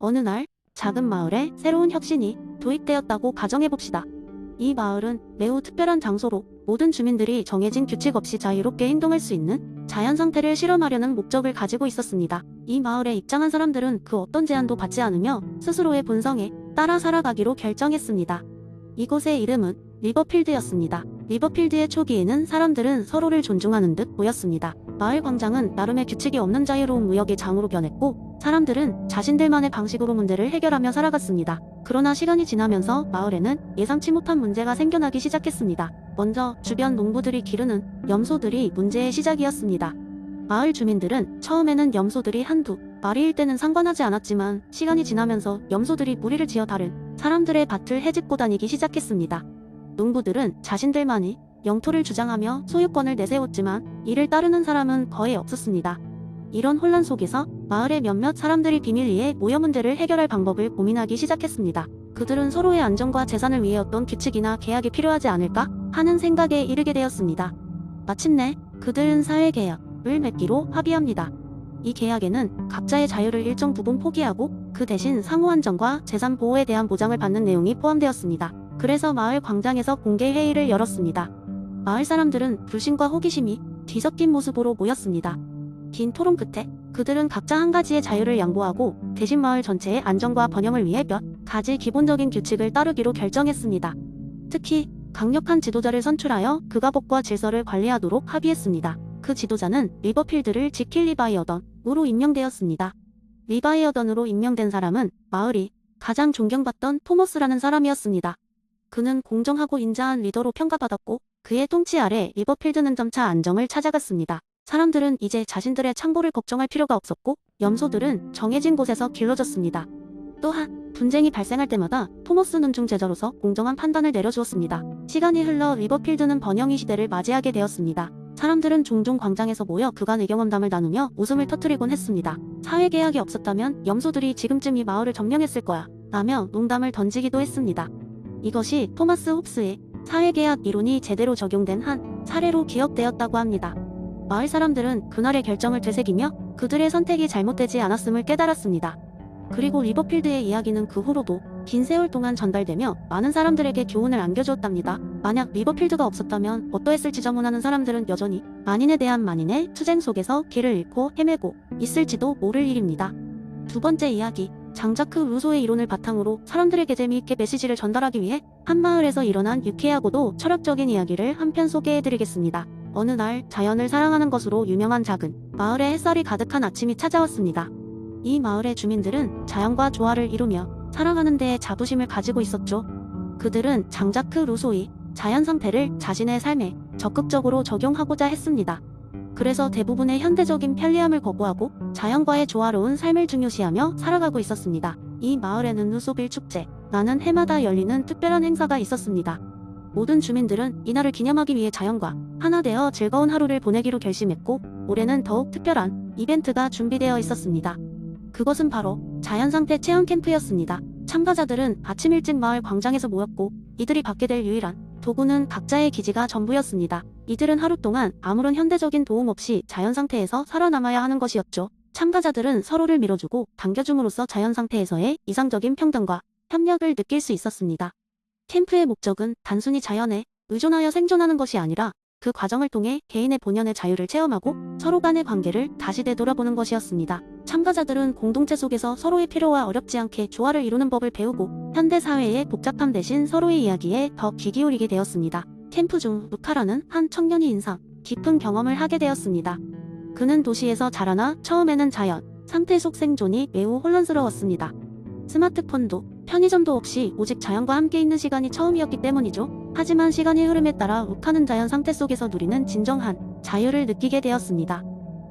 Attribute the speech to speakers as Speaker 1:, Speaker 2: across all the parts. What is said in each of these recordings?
Speaker 1: 어느 날 작은 마을에 새로운 혁신이 도입되었다고 가정해봅시다. 이 마을은 매우 특별한 장소로 모든 주민들이 정해진 규칙 없이 자유롭게 행동할 수 있는 자연 상태를 실험하려는 목적을 가지고 있었습니다. 이 마을에 입장한 사람들은 그 어떤 제한도 받지 않으며 스스로의 본성에 따라 살아가기로 결정했습니다. 이곳의 이름은 리버필드였습니다. 리버필드의 초기에는 사람들은 서로를 존중하는 듯 보였습니다. 마을 광장은 나름의 규칙이 없는 자유로운 무역의 장으로 변했고, 사람들은 자신들만의 방식으로 문제를 해결하며 살아갔습니다. 그러나 시간이 지나면서 마을에는 예상치 못한 문제가 생겨나기 시작했습니다. 먼저 주변 농부들이 기르는 염소들이 문제의 시작이었습니다. 마을 주민들은 처음에는 염소들이 한두 마리일 때는 상관하지 않았지만, 시간이 지나면서 염소들이 무리를 지어 다른 사람들의 밭을 헤집고 다니기 시작했습니다. 농부들은 자신들만이 영토를 주장하며 소유권을 내세웠지만 이를 따르는 사람은 거의 없었습니다. 이런 혼란 속에서 마을의 몇몇 사람들이 비밀리에 모여 문제를 해결할 방법을 고민하기 시작했습니다. 그들은 서로의 안전과 재산을 위해 어떤 규칙이나 계약이 필요하지 않을까 하는 생각에 이르게 되었습니다. 마침내 그들은 사회계약을 맺기로 합의합니다. 이 계약에는 각자의 자유를 일정 부분 포기하고 그 대신 상호 안전과 재산 보호에 대한 보장을 받는 내용이 포함되었습니다. 그래서 마을 광장에서 공개 회의를 열었습니다. 마을 사람들은 불신과 호기심이 뒤섞인 모습으로 모였습니다. 긴 토론 끝에 그들은 각자 한 가지의 자유를 양보하고 대신 마을 전체의 안전과 번영을 위해 몇 가지 기본적인 규칙을 따르기로 결정했습니다. 특히 강력한 지도자를 선출하여 그가 법과 질서를 관리하도록 합의했습니다. 그 지도자는 리버필드를 지킬 리바이어던으로 임명되었습니다. 리바이어던으로 임명된 사람은 마을이 가장 존경받던 토머스라는 사람이었습니다. 그는 공정하고 인자한 리더로 평가받았고, 그의 통치 아래 리버필드는 점차 안정을 찾아갔습니다. 사람들은 이제 자신들의 창고를 걱정할 필요가 없었고, 염소들은 정해진 곳에서 길러졌습니다. 또한 분쟁이 발생할 때마다 토머스 눈중 제자로서 공정한 판단을 내려주었습니다. 시간이 흘러 리버필드는 번영의 시대를 맞이하게 되었습니다. 사람들은 종종 광장에서 모여 그간 의경험담을 나누며 웃음을 터뜨리곤 했습니다. 사회계약이 없었다면 염소들이 지금쯤 이 마을을 점령했을 거야 라며 농담을 던지기도 했습니다. 이것이 토마스 홉스의 사회계약 이론이 제대로 적용된 한 사례로 기억되었다고 합니다. 마을 사람들은 그날의 결정을 되새기며 그들의 선택이 잘못되지 않았음을 깨달았습니다. 그리고 리버필드의 이야기는 그 후로도 긴 세월 동안 전달되며 많은 사람들에게 교훈을 안겨주었답니다. 만약 리버필드가 없었다면 어떠했을지 자문하는 사람들은 여전히 만인에 대한 만인의 투쟁 속에서 길을 잃고 헤매고 있을지도 모를 일입니다. 두 번째 이야기, 장자크 루소의 이론을 바탕으로 사람들에게 재미있게 메시지를 전달하기 위해 한 마을에서 일어난 유쾌하고도 철학적인 이야기를 한 편 소개해드리겠습니다. 어느 날 자연을 사랑하는 것으로 유명한 작은 마을에 햇살이 가득한 아침이 찾아왔습니다. 이 마을의 주민들은 자연과 조화를 이루며 살아가는 데에 자부심을 가지고 있었죠. 그들은 장자크 루소의 자연 상태를 자신의 삶에 적극적으로 적용하고자 했습니다. 그래서 대부분의 현대적인 편리함을 거부하고 자연과의 조화로운 삶을 중요시하며 살아가고 있었습니다. 이 마을에는 누소빌 축제라는 해마다 열리는 특별한 행사가 있었습니다. 모든 주민들은 이날을 기념하기 위해 자연과 하나 되어 즐거운 하루를 보내기로 결심했고, 올해는 더욱 특별한 이벤트가 준비되어 있었습니다. 그것은 바로 자연상태 체험 캠프였습니다. 참가자들은 아침 일찍 마을 광장에서 모였고, 이들이 받게 될 유일한 도구는 각자의 기지가 전부였습니다. 이들은 하루 동안 아무런 현대적인 도움 없이 자연 상태에서 살아남아야 하는 것이었죠. 참가자들은 서로를 밀어주고 당겨줌으로써 자연 상태에서의 이상적인 평등과 협력을 느낄 수 있었습니다. 캠프의 목적은 단순히 자연에 의존하여 생존하는 것이 아니라 그 과정을 통해 개인의 본연의 자유를 체험하고 서로 간의 관계를 다시 되돌아보는 것이었습니다. 참가자들은 공동체 속에서 서로의 필요와 어렵지 않게 조화를 이루는 법을 배우고 현대 사회의 복잡함 대신 서로의 이야기에 더 귀 기울이게 되었습니다. 캠프 중 루카라는 한 청년이 인상 깊은 경험을 하게 되었습니다. 그는 도시에서 자라나 처음에는 자연 상태 속 생존이 매우 혼란스러웠습니다. 스마트폰도 편의점도 없이 오직 자연과 함께 있는 시간이 처음이었기 때문이죠. 하지만 시간의 흐름에 따라 루카는 자연 상태 속에서 누리는 진정한 자유를 느끼게 되었습니다.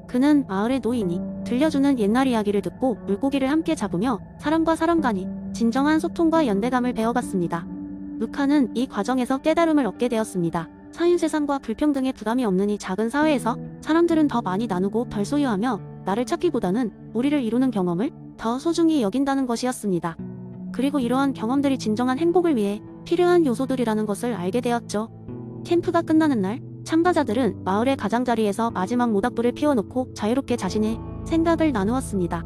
Speaker 1: 그는 마을의 노인이 들려주는 옛날 이야기를 듣고 물고기를 함께 잡으며 사람과 사람 간이 진정한 소통과 연대감을 배워갔습니다. 루카는 이 과정에서 깨달음을 얻게 되었습니다. 사유재산과 불평등의 부담이 없는 이 작은 사회에서 사람들은 더 많이 나누고 덜 소유하며 나를 찾기보다는 우리를 이루는 경험을 더 소중히 여긴다는 것이었습니다. 그리고 이러한 경험들이 진정한 행복을 위해 필요한 요소들이라는 것을 알게 되었죠. 캠프가 끝나는 날, 참가자들은 마을의 가장자리에서 마지막 모닥불을 피워놓고 자유롭게 자신의 생각을 나누었습니다.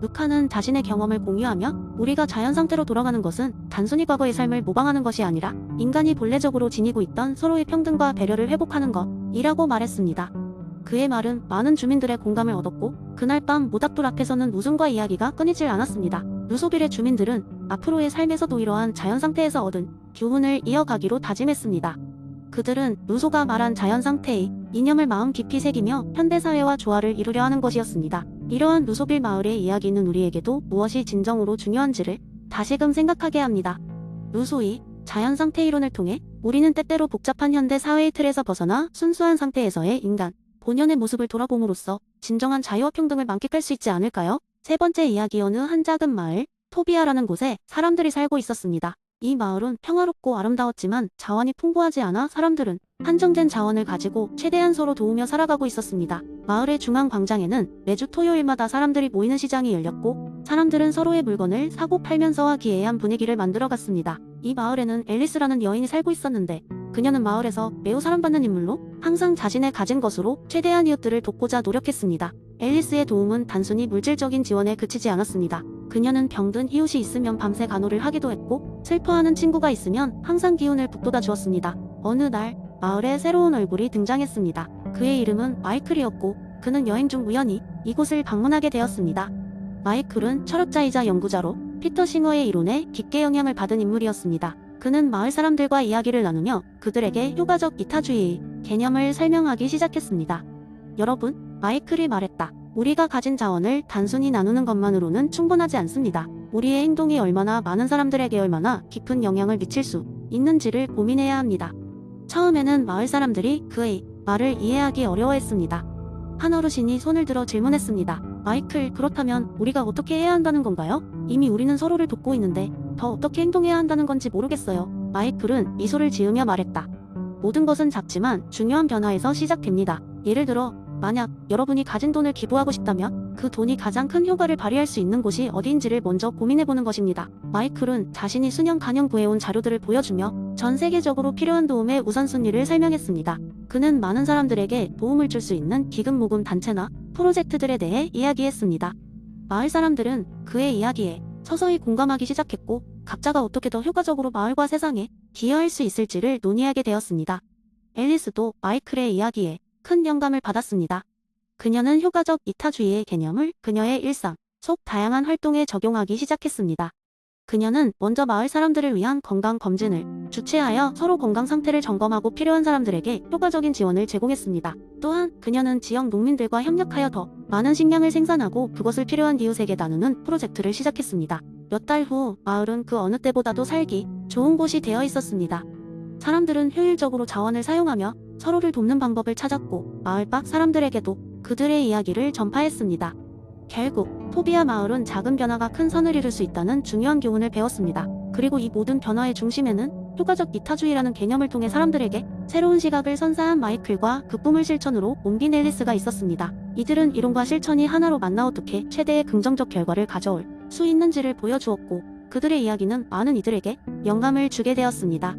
Speaker 1: 루카는 자신의 경험을 공유하며 우리가 자연 상태로 돌아가는 것은 단순히 과거의 삶을 모방하는 것이 아니라 인간이 본래적으로 지니고 있던 서로의 평등과 배려를 회복하는 것이라고 말했습니다. 그의 말은 많은 주민들의 공감을 얻었고 그날 밤 모닥불 앞에서는 웃음과 이야기가 끊이질 않았습니다. 루소빌의 주민들은 앞으로의 삶에서도 이러한 자연 상태에서 얻은 교훈을 이어가기로 다짐했습니다. 그들은 루소가 말한 자연 상태의 이념을 마음 깊이 새기며 현대사회와 조화를 이루려 하는 것이었습니다. 이러한 루소빌 마을의 이야기는 우리에게도 무엇이 진정으로 중요한지를 다시금 생각하게 합니다. 루소의 자연 상태 이론을 통해 우리는 때때로 복잡한 현대 사회의 틀에서 벗어나 순수한 상태에서의 인간 본연의 모습을 돌아봄으로써 진정한 자유와 평등을 만끽할 수 있지 않을까요? 세 번째 이야기. 어느 한 작은 마을, 토비아라는 곳에 사람들이 살고 있었습니다. 이 마을은 평화롭고 아름다웠지만 자원이 풍부하지 않아 사람들은 한정된 자원을 가지고 최대한 서로 도우며 살아가고 있었습니다. 마을의 중앙 광장에는 매주 토요일마다 사람들이 모이는 시장이 열렸고 사람들은 서로의 물건을 사고 팔면서 화기애애한 분위기를 만들어갔습니다. 이 마을에는 앨리스라는 여인이 살고 있었는데 그녀는 마을에서 매우 사랑받는 인물로 항상 자신의 가진 것으로 최대한 이웃들을 돕고자 노력했습니다. 앨리스의 도움은 단순히 물질적인 지원에 그치지 않았습니다. 그녀는 병든 이웃이 있으면 밤새 간호를 하기도 했고 슬퍼하는 친구가 있으면 항상 기운을 북돋아 주었습니다. 어느 날 마을에 새로운 얼굴이 등장했습니다. 그의 이름은 마이클이었고 그는 여행 중 우연히 이곳을 방문하게 되었습니다. 마이클은 철학자이자 연구자로 피터 싱어의 이론에 깊게 영향을 받은 인물이었습니다. 그는 마을 사람들과 이야기를 나누며 그들에게 효과적 이타주의의 개념을 설명하기 시작했습니다. 여러분, 마이클이 말했다. 우리가 가진 자원을 단순히 나누는 것만으로는 충분하지 않습니다. 우리의 행동이 얼마나 많은 사람들에게 얼마나 깊은 영향을 미칠 수 있는지를 고민해야 합니다. 처음에는 마을 사람들이 그의 말을 이해하기 어려워했습니다. 한 어르신이 손을 들어 질문했습니다. 마이클, 그렇다면 우리가 어떻게 해야 한다는 건가요? 이미 우리는 서로를 돕고 있는데 더 어떻게 행동해야 한다는 건지 모르겠어요. 마이클은 미소를 지으며 말했다. 모든 것은 작지만 중요한 변화에서 시작됩니다. 예를 들어 만약 여러분이 가진 돈을 기부하고 싶다면 그 돈이 가장 큰 효과를 발휘할 수 있는 곳이 어디인지를 먼저 고민해보는 것입니다. 마이클은 자신이 수년간형 구해온 자료들을 보여주며 전 세계적으로 필요한 도움의 우선순위를 설명했습니다. 그는 많은 사람들에게 도움을 줄 수 있는 기금 모금 단체나 프로젝트들에 대해 이야기했습니다. 마을 사람들은 그의 이야기에 서서히 공감하기 시작했고 각자가 어떻게 더 효과적으로 마을과 세상에 기여할 수 있을지를 논의하게 되었습니다. 앨리스도 마이클의 이야기에 큰 영감을 받았습니다. 그녀는 효과적 이타주의의 개념을 그녀의 일상 속 다양한 활동에 적용하기 시작했습니다. 그녀는 먼저 마을 사람들을 위한 건강 검진을 주최하여 서로 건강 상태를 점검하고 필요한 사람들에게 효과적인 지원을 제공했습니다. 또한 그녀는 지역 농민들과 협력하여 더 많은 식량을 생산하고 그것을 필요한 이웃에게 나누는 프로젝트를 시작했습니다. 몇 달 후 마을은 그 어느 때보다도 살기 좋은 곳이 되어 있었습니다. 사람들은 효율적으로 자원을 사용하며 서로를 돕는 방법을 찾았고 마을 밖 사람들에게도 그들의 이야기를 전파했습니다. 결국 토비아 마을은 작은 변화가 큰 선을 이룰 수 있다는 중요한 교훈을 배웠습니다. 그리고 이 모든 변화의 중심에는 효과적 이타주의라는 개념을 통해 사람들에게 새로운 시각을 선사한 마이클과 그 꿈을 실천으로 옮긴 앨리스가 있었습니다. 이들은 이론과 실천이 하나로 만나 어떻게 최대의 긍정적 결과를 가져올 수 있는지를 보여주었고 그들의 이야기는 많은 이들에게 영감을 주게 되었습니다.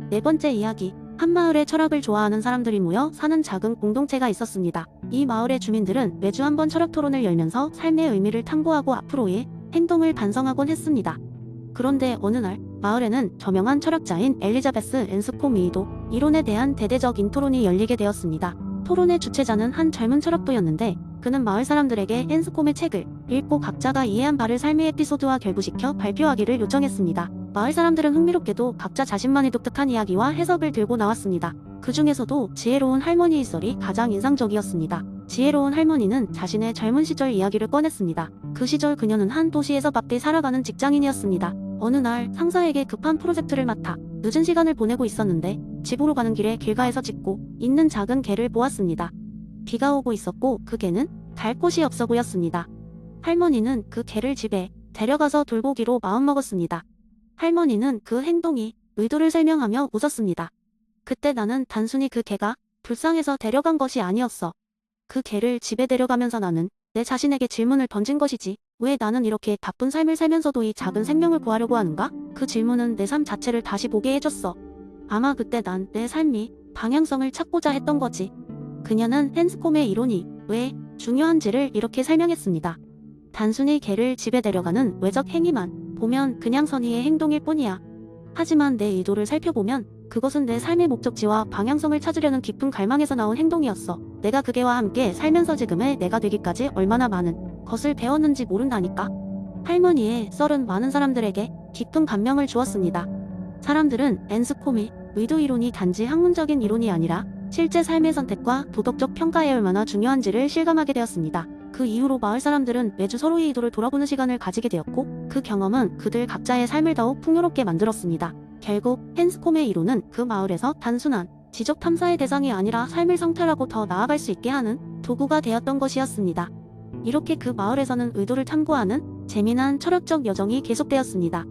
Speaker 1: 네 번째 이야기. 한 마을에 철학을 좋아하는 사람들이 모여 사는 작은 공동체가 있었습니다. 이 마을의 주민들은 매주 한 번 철학 토론을 열면서 삶의 의미를 탐구하고 앞으로의 행동을 반성하곤 했습니다. 그런데 어느 날 마을에는 저명한 철학자인 엘리자베스 앤스코미도 이론에 대한 대대적인 토론이 열리게 되었습니다. 토론의 주최자는 한 젊은 철학도였는데 그는 마을 사람들에게 앤스콤의 책을 읽고 각자가 이해한 바를 삶의 에피소드와 결부시켜 발표하기를 요청했습니다. 마을 사람들은 흥미롭게도 각자 자신만의 독특한 이야기와 해석을 들고 나왔습니다. 그 중에서도 지혜로운 할머니의 썰이 가장 인상적이었습니다. 지혜로운 할머니는 자신의 젊은 시절 이야기를 꺼냈습니다. 그 시절 그녀는 한 도시에서 바삐 살아가는 직장인이었습니다. 어느 날 상사에게 급한 프로젝트를 맡아 늦은 시간을 보내고 있었는데 집으로 가는 길에 길가에서 짖고 있는 작은 개를 보았습니다. 비가 오고 있었고 그 개는 갈 곳이 없어 보였습니다. 할머니는 그 개를 집에 데려가서 돌보기로 마음먹었습니다. 할머니는 그 행동이 의도를 설명하며 웃었습니다. 그때 나는 단순히 그 개가 불쌍해서 데려간 것이 아니었어. 그 개를 집에 데려가면서 나는 내 자신에게 질문을 던진 것이지. 왜 나는 이렇게 바쁜 삶을 살면서도 이 작은 생명을 구하려고 하는가? 그 질문은 내 삶 자체를 다시 보게 해줬어. 아마 그때 난 내 삶이 방향성을 찾고자 했던 거지. 그녀는 헨스콤의 이론이 왜 중요한지를 이렇게 설명했습니다. 단순히 개를 집에 데려가는 외적 행위만 보면 그냥 선의의 행동일 뿐이야. 하지만 내 의도를 살펴보면 그것은 내 삶의 목적지와 방향성을 찾으려는 깊은 갈망에서 나온 행동이었어. 내가 그 개와 함께 살면서 지금의 내가 되기까지 얼마나 많은 것을 배웠는지 모른다니까. 할머니의 썰은 많은 사람들에게 깊은 감명을 주었습니다. 사람들은 앤스콤의 의도 이론이 단지 학문적인 이론이 아니라 실제 삶의 선택과 도덕적 평가에 얼마나 중요한지를 실감하게 되었습니다. 그 이후로 마을 사람들은 매주 서로의 의도를 돌아보는 시간을 가지게 되었고, 그 경험은 그들 각자의 삶을 더욱 풍요롭게 만들었습니다. 결국 앤스콤의 이론은 그 마을에서 단순한 지적 탐사의 대상이 아니라 삶을 성찰하고 더 나아갈 수 있게 하는 도구가 되었던 것이었습니다. 이렇게 그 마을에서는 의도를 탐구하는 재미난 철학적 여정이 계속되었습니다.